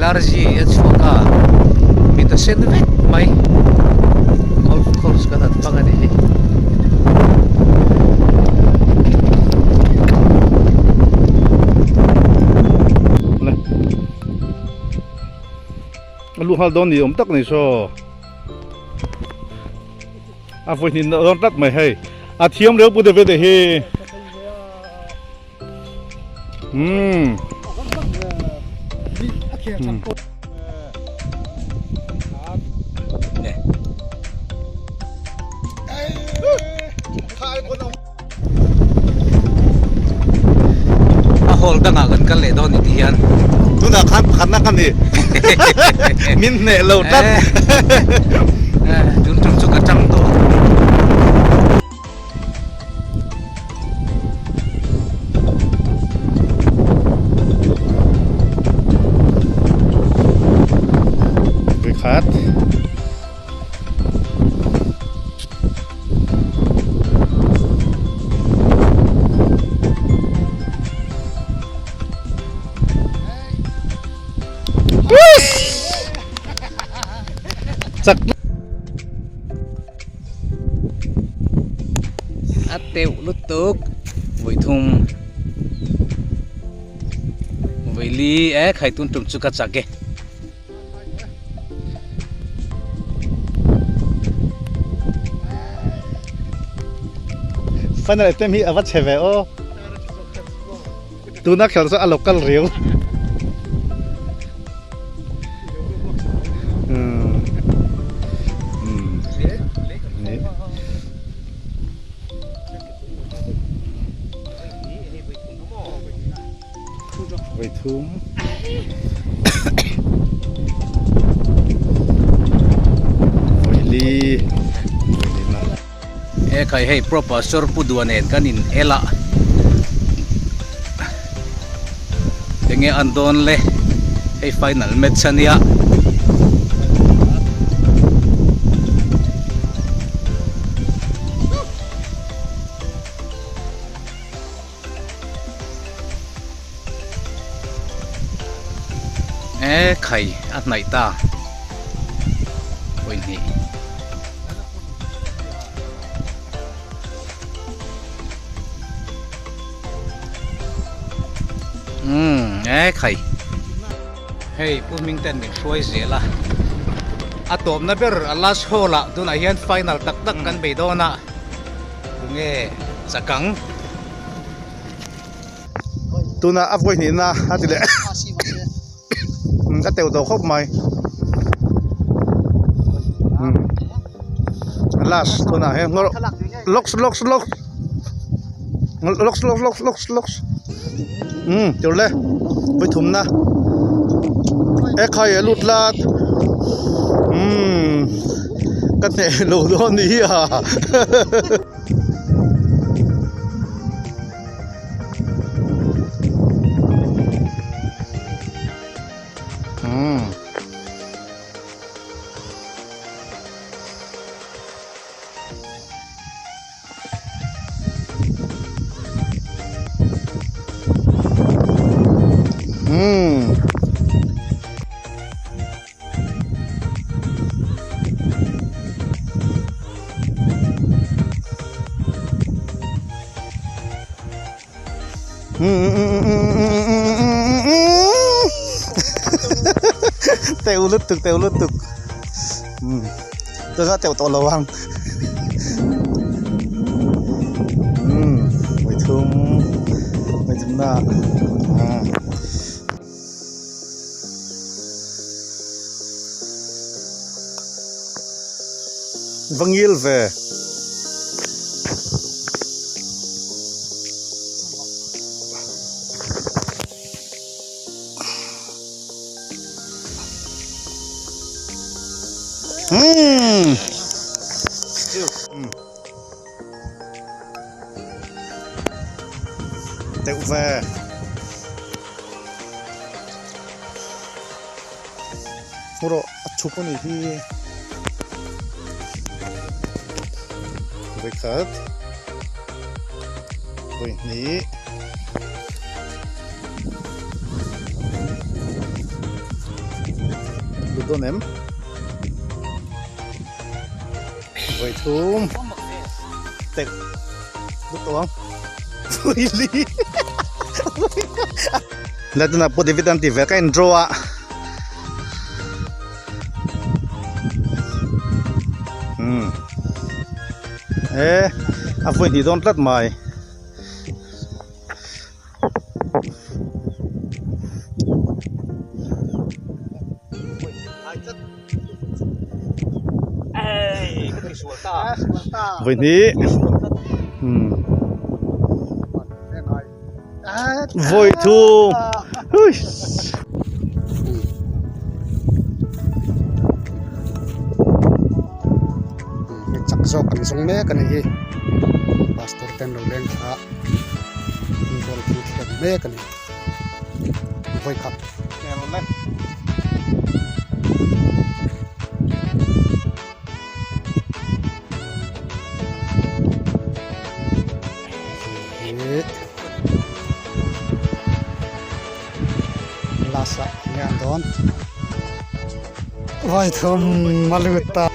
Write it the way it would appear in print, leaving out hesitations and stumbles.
LRG at Foka Mita Senvek Mai Golf course ka at panganihi Luhal don ni tak ni so voi ni don tak mai hai thiam reu pu de ve de he hol da nga kan le don ni hian tu na khan na kan ni min ne lo tat dun tum chu ka chang to ve khat chắc Ateu lutuk với thùng với ly khai tun tum chu ka chake final item hi avat cheve o tu na khel sa local reu vậy thúng vậy ly khai hey professor puduanen kanin ela tenge andon le hey final match ania khai at nai ta oi ni khai hey Pumington min shoi zela atom na ber last hole dun a hian final tak tak kan be dona nge sakang tu na voi ni na atile đã tiêu tổ khóc mày last thôi nào em locks tiêu lên với thùng na em khai lụt lát cái này lụt đó đi à teo lướt tục tôi ra teo to lâu hăng mấy thùng na vâng yêu về tẹo về 뭐라 조건이 히 레컷 보이니 đôn em với thum tệ bút tuang vui li là tôi nạp bút dividend thì về cái draw à à vui thì đôn rất mày với ní vui thu chắc do cần sống mẹ cái này pastor tên đầu lên khá rồi thì cần mẹ cái này vui khắp lasa yan doon. Vai thum maluta.